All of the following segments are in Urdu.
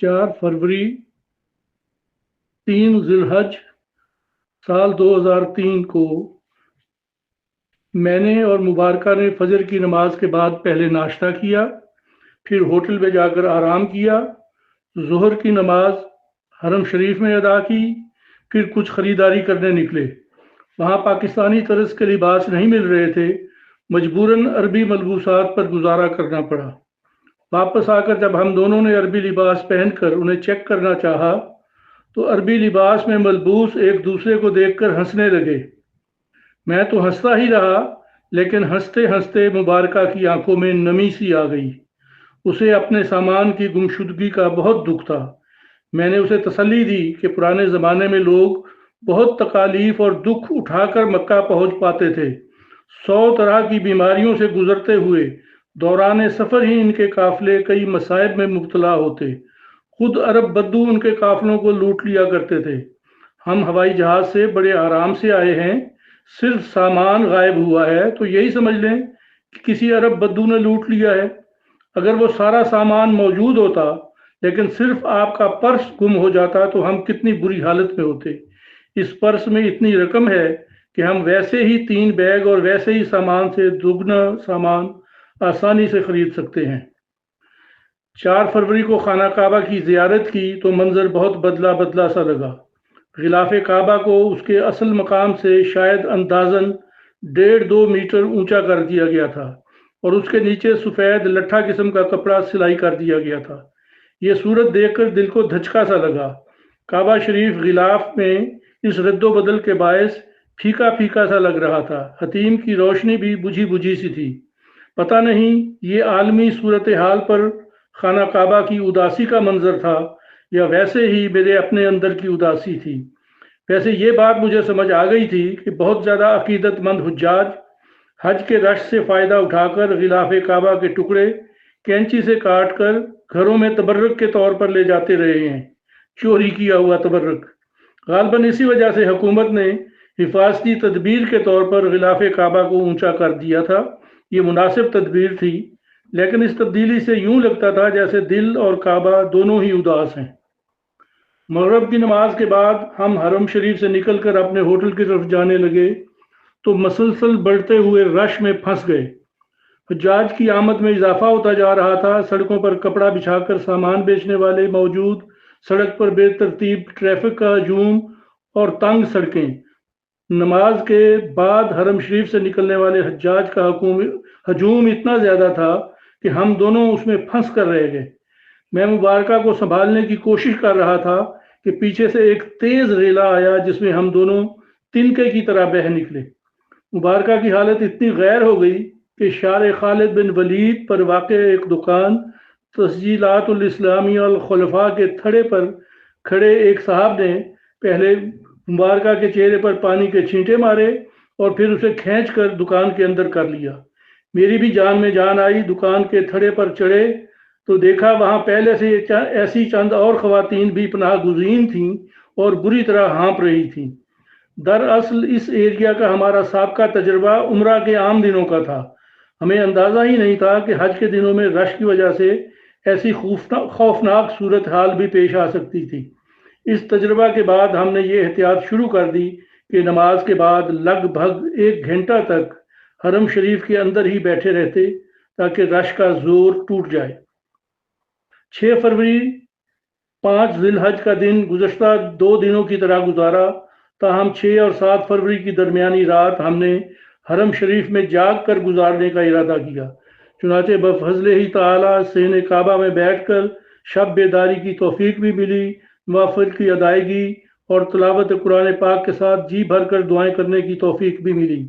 4 فروری 3 ذی الحج سال 2003 کو میں نے اور مبارکہ نے فجر کی نماز کے بعد پہلے ناشتہ کیا، پھر ہوٹل میں جا کر آرام کیا، ظہر کی نماز حرم شریف میں ادا کی، پھر کچھ خریداری کرنے نکلے۔ وہاں پاکستانی طرز کے لباس نہیں مل رہے تھے، مجبوراً عربی ملبوسات پر گزارا کرنا پڑا۔ واپس آ کر جب ہم دونوں نے عربی لباس پہن کر انہیں چیک کرنا چاہا تو عربی لباس میں ملبوس ایک دوسرے کو دیکھ کر ہنسنے لگے۔ میں تو ہنستا ہی رہا، لیکن ہنستے ہنستے مبارکہ کی آنکھوں میں نمی سی آ گئی۔ اسے اپنے سامان کی گمشدگی کا بہت دکھ تھا۔ میں نے اسے تسلی دی کہ پرانے زمانے میں لوگ بہت تکالیف اور دکھ اٹھا کر مکہ پہنچ پاتے تھے۔ 100 طرح کی بیماریوں سے گزرتے ہوئے دوران سفر ہی ان کے قافلے کئی مصائب میں مبتلا ہوتے۔ خود عرب بدو ان کے قافلوں کو لوٹ لیا کرتے تھے۔ ہم ہوائی جہاز سے بڑے آرام سے آئے ہیں، صرف سامان غائب ہوا ہے تو یہی سمجھ لیں کہ کسی عرب بدو نے لوٹ لیا ہے۔ اگر وہ سارا سامان موجود ہوتا لیکن صرف آپ کا پرس گم ہو جاتا تو ہم کتنی بری حالت میں ہوتے۔ اس پرس میں اتنی رقم ہے کہ ہم ویسے ہی 3 بیگ اور ویسے ہی سامان سے دگنا سامان آسانی سے خرید سکتے ہیں۔ 4 فروری کو خانہ کعبہ کی زیارت کی تو منظر بہت بدلا بدلا سا لگا۔ غلاف کعبہ کو اس کے اصل مقام سے شاید اندازاً 1.5-2 میٹر اونچا کر دیا گیا تھا اور اس کے نیچے سفید لٹھا قسم کا کپڑا سلائی کر دیا گیا تھا۔ یہ صورت دیکھ کر دل کو دھچکا سا لگا۔ کعبہ شریف غلاف میں اس رد و بدل کے باعث پھیکا پھیکا سا لگ رہا تھا۔ حتیم کی روشنی بھی بجھی بجھی سی تھی۔ پتہ نہیں یہ عالمی صورتحال پر خانہ کعبہ کی اداسی کا منظر تھا یا ویسے ہی میرے اپنے اندر کی اداسی تھی۔ ویسے یہ بات مجھے سمجھ آ گئی تھی کہ بہت زیادہ عقیدت مند حجاج حج کے رش سے فائدہ اٹھا کر غلاف کعبہ کے ٹکڑے کینچی سے کاٹ کر گھروں میں تبرک کے طور پر لے جاتے رہے ہیں، چوری کیا ہوا تبرک۔ غالباً اسی وجہ سے حکومت نے حفاظتی تدبیر کے طور پر غلاف کعبہ کو اونچا کر دیا تھا۔ یہ مناسب تدبیر تھی، لیکن اس تبدیلی سے یوں لگتا تھا جیسے دل اور کعبہ دونوں ہی اداس ہیں۔ مغرب کی نماز کے بعد ہم حرم شریف سے نکل کر اپنے ہوٹل کی طرف جانے لگے تو مسلسل بڑھتے ہوئے رش میں پھنس گئے۔ حجاج کی آمد میں اضافہ ہوتا جا رہا تھا۔ سڑکوں پر کپڑا بچھا کر سامان بیچنے والے موجود، سڑک پر بے ترتیب ٹریفک کا ہجوم اور تنگ سڑکیں۔ نماز کے بعد حرم شریف سے نکلنے والے حجاج کا ہجوم اتنا زیادہ تھا کہ ہم دونوں اس میں پھنس کر رہ گئے۔ میں مبارکہ کو سنبھالنے کی کوشش کر رہا تھا کہ پیچھے سے ایک تیز ریلا آیا جس میں ہم دونوں تنکے کی طرح بہہ نکلے۔ مبارکہ کی حالت اتنی غیر ہو گئی کہ شارع خالد بن ولید پر واقع ایک دکان تسجیلات الاسلامیہ الخلفاء کے تھڑے پر کھڑے ایک صاحب نے پہلے مبارکہ کے چہرے پر پانی کے چھینٹے مارے اور پھر اسے کھینچ کر دکان کے اندر کر لیا۔ میری بھی جان میں جان آئی۔ دکان کے تھڑے پر چڑھے تو دیکھا وہاں پہلے سے ایسی چند اور خواتین بھی پناہ گزین تھیں اور بری طرح ہانپ رہی تھیں۔ دراصل اس ایریا کا ہمارا سابقہ تجربہ عمرہ کے عام دنوں کا تھا۔ ہمیں اندازہ ہی نہیں تھا کہ حج کے دنوں میں رش کی وجہ سے ایسی خوفناک صورتحال بھی پیش آ سکتی تھی۔ اس تجربہ کے بعد ہم نے یہ احتیاط شروع کر دی کہ نماز کے بعد لگ بھگ 1 گھنٹہ تک حرم شریف کے اندر ہی بیٹھے رہتے تاکہ رش کا زور ٹوٹ جائے۔ 6 فروری 5 ذی الحج کا دن گزشتہ 2 دنوں کی طرح گزارا، تاہم 6 اور 7 فروری کی درمیانی رات ہم نے حرم شریف میں جاگ کر گزارنے کا ارادہ کیا۔ چنانچہ بفضل ہی تعالی صحن کعبہ میں بیٹھ کر شب بیداری کی توفیق بھی ملی۔ نوافل کی ادائیگی اور تلاوت قرآن پاک کے ساتھ جی بھر کر دعائیں کرنے کی توفیق بھی ملی۔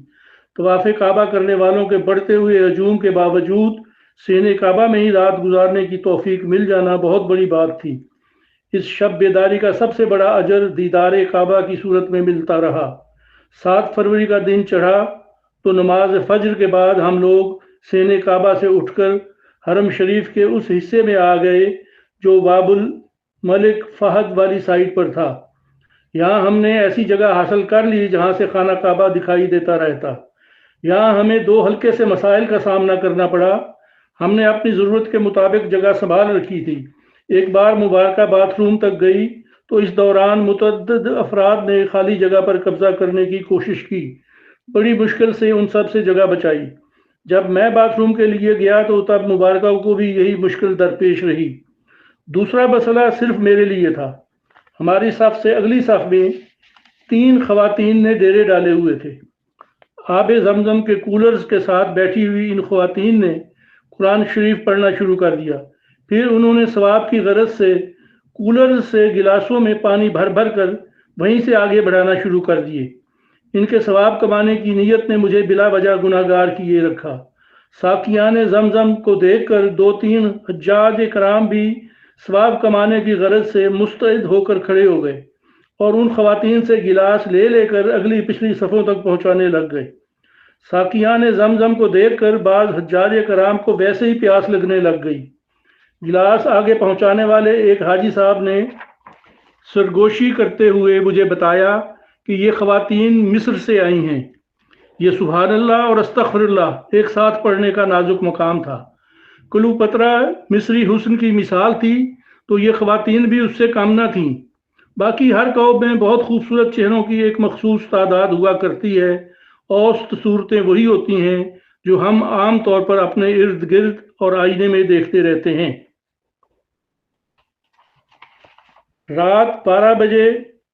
طواف کعبہ کرنے والوں کے بڑھتے ہوئے ہجوم کے باوجود صحن کعبہ میں ہی رات گزارنے کی توفیق مل جانا بہت بڑی بات تھی۔ اس شب بیداری کا سب سے بڑا اجر دیدار کعبہ کی صورت میں ملتا رہا۔ 7 فروری کا دن چڑھا تو نماز فجر کے بعد ہم لوگ صحن کعبہ سے اٹھ کر حرم شریف کے اس حصے میں آ گئے جو باب الملک فہد والی سائٹ پر تھا۔ یہاں ہم نے ایسی جگہ حاصل کر لی جہاں سے خانہ کعبہ دکھائی دیتا رہتا۔ یہاں ہمیں 2 ہلکے سے مسائل کا سامنا کرنا پڑا۔ ہم نے اپنی ضرورت کے مطابق جگہ سنبھال رکھی تھی، ایک بار مبارکہ باتھ روم تک گئی تو اس دوران متعدد افراد نے خالی جگہ پر قبضہ کرنے کی کوشش کی، بڑی مشکل سے ان سب سے جگہ بچائی۔ جب میں باتھ روم کے لیے گیا تو تب مبارکہ کو بھی یہی مشکل درپیش رہی۔ دوسرا مسئلہ صرف میرے لیے تھا۔ ہماری صف سے اگلی صف میں 3 خواتین نے ڈیرے ڈالے ہوئے تھے۔ آب زمزم کے کولرز کے ساتھ بیٹھی ہوئی ان خواتین نے قرآن شریف پڑھنا شروع کر دیا۔ پھر انہوں نے ثواب کی غرض سے کولرز سے گلاسوں میں پانی بھر بھر کر وہیں سے آگے بڑھانا شروع کر دیے۔ ان کے ثواب کمانے کی نیت نے مجھے بلا وجہ گناہ گار کیے رکھا۔ ساقیان زمزم کو دیکھ کر 2-3 حجاج کرام بھی ثواب کمانے کی غرض سے مستعد ہو کر کھڑے ہو گئے اور ان خواتین سے گلاس لے لے کر اگلی پچھلی صفوں تک پہنچانے لگ گئے۔ ساقیان زمزم کو دیکھ کر بعض حجاج کرام کو ویسے ہی پیاس لگنے لگ گئی۔ گلاس آگے پہنچانے والے ایک حاجی صاحب نے سرگوشی کرتے ہوئے مجھے بتایا کہ یہ خواتین مصر سے آئی ہیں۔ یہ سبحان اللہ اور استغفر اللہ ایک ساتھ پڑھنے کا نازک مقام تھا۔ کلوپترا مصری حسن کی مثال تھی تو یہ خواتین بھی اس سے کم نہ تھیں۔ باقی ہر قوم میں بہت خوبصورت چہروں کی ایک مخصوص تعداد ہوا کرتی ہے۔ اوسط صورتیں وہی ہوتی ہیں جو ہم عام طور پر اپنے ارد گرد اور آئینے میں دیکھتے رہتے ہیں۔ رات 12 بجے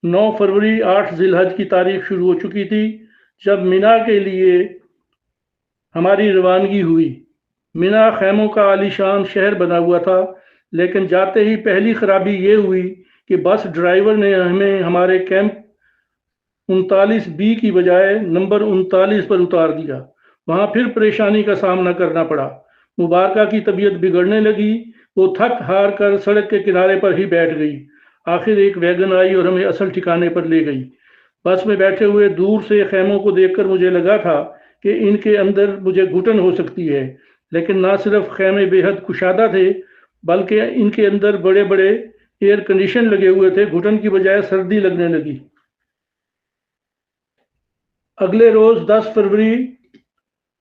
9 فروری 8 ذی الحج کی تاریخ شروع ہو چکی تھی جب مینا کے لیے ہماری روانگی ہوئی۔ مینا خیموں کا عالی شان شہر بنا ہوا تھا، لیکن جاتے ہی پہلی خرابی یہ ہوئی کہ بس ڈرائیور نے ہمیں ہمارے کیمپ 39B کی بجائے نمبر 39 پر اتار دیا۔ وہاں پھر پریشانی کا سامنا کرنا پڑا۔ مبارکہ کی طبیعت بگڑنے لگی، وہ تھک ہار کر سڑک کے کنارے پر ہی بیٹھ گئی۔ آخر ایک ویگن آئی اور ہمیں اصل ٹھکانے پر لے گئی۔ بس میں بیٹھے ہوئے دور سے خیموں کو دیکھ کر مجھے لگا تھا کہ ان کے اندر مجھے گھٹن ہو سکتی ہے، لیکن نہ صرف خیمے بے حد کشادہ تھے بلکہ ان کے اندر بڑے بڑے ایئر کنڈیشن لگے ہوئے تھے۔ گھٹن کی بجائے سردی لگنے لگی۔ اگلے روز 10 فروری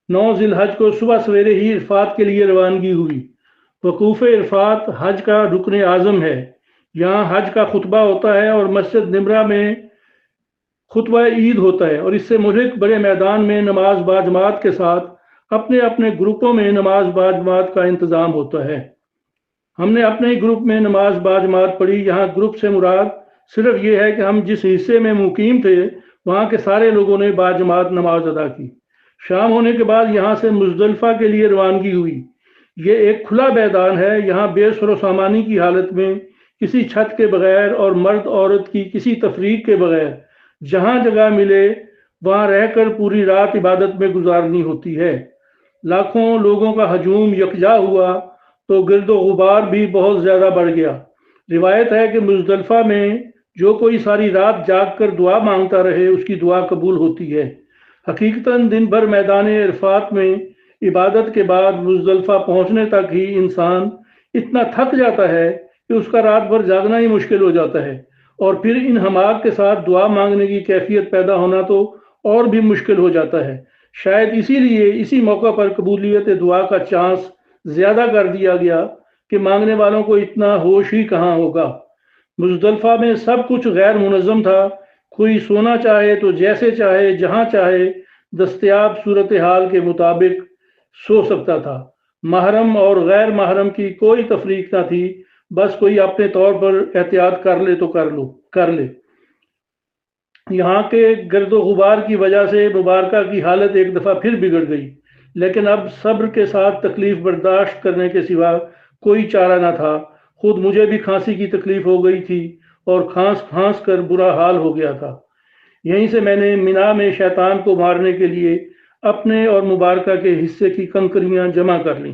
9 ذی الحج کو صبح سویرے ہی عرفات کے لیے روانگی ہوئی۔ وقوف عرفات حج کا رکن اعظم ہے۔ یہاں حج کا خطبہ ہوتا ہے اور مسجد نمرہ میں خطبہ عید ہوتا ہے، اور اس سے ملک بڑے میدان میں نماز باجماعت کے ساتھ اپنے اپنے گروپوں میں نماز باجماعت کا انتظام ہوتا ہے۔ ہم نے اپنے ہی گروپ میں نماز باجماعت پڑھی۔ یہاں گروپ سے مراد صرف یہ ہے کہ ہم جس حصے میں مقیم تھے وہاں کے سارے لوگوں نے باجماعت نماز ادا کی۔ شام ہونے کے بعد یہاں سے مزدلفہ کے لیے روانگی ہوئی۔ یہ ایک کھلا میدان ہے۔ یہاں بے سر و سامانی کی حالت میں کسی چھت کے بغیر اور مرد عورت کی کسی تفریق کے بغیر جہاں جگہ ملے وہاں رہ کر پوری رات عبادت میں گزارنی ہوتی ہے۔ لاکھوں لوگوں کا ہجوم یکجا ہوا تو گرد و غبار بھی بہت زیادہ بڑھ گیا۔ روایت ہے کہ مزدلفہ میں جو کوئی ساری رات جاگ کر دعا مانگتا رہے اس کی دعا قبول ہوتی ہے۔ حقیقتاً دن بھر میدان عرفات میں عبادت کے بعد مزدلفہ پہنچنے تک ہی انسان اتنا تھک جاتا ہے کہ اس کا رات بھر جاگنا ہی مشکل ہو جاتا ہے، اور پھر ان حماق کے ساتھ دعا مانگنے کی کیفیت پیدا ہونا تو اور بھی مشکل ہو جاتا ہے۔ شاید اسی لیے اسی موقع پر قبولیت دعا کا چانس زیادہ کر دیا گیا کہ مانگنے والوں کو اتنا ہوش ہی کہاں ہوگا۔ مزدلفہ میں سب کچھ غیر منظم تھا۔ کوئی سونا چاہے تو جیسے چاہے جہاں چاہے دستیاب صورتحال کے مطابق سو سکتا تھا۔ محرم اور غیر محرم کی کوئی تفریق نہ تھی، بس کوئی اپنے طور پر احتیاط کر لے تو کر لے۔ یہاں کے گرد و غبار کی وجہ سے مبارکہ کی حالت ایک دفعہ پھر بگڑ گئی، لیکن اب صبر کے ساتھ تکلیف برداشت کرنے کے سوا کوئی چارہ نہ تھا۔ خود مجھے بھی کھانسی کی تکلیف ہو گئی تھی اور کھانس کر برا حال ہو گیا تھا۔ یہیں سے میں نے مینا میں شیطان کو مارنے کے لیے اپنے اور مبارکہ کے حصے کی کنکریاں جمع کر لیں۔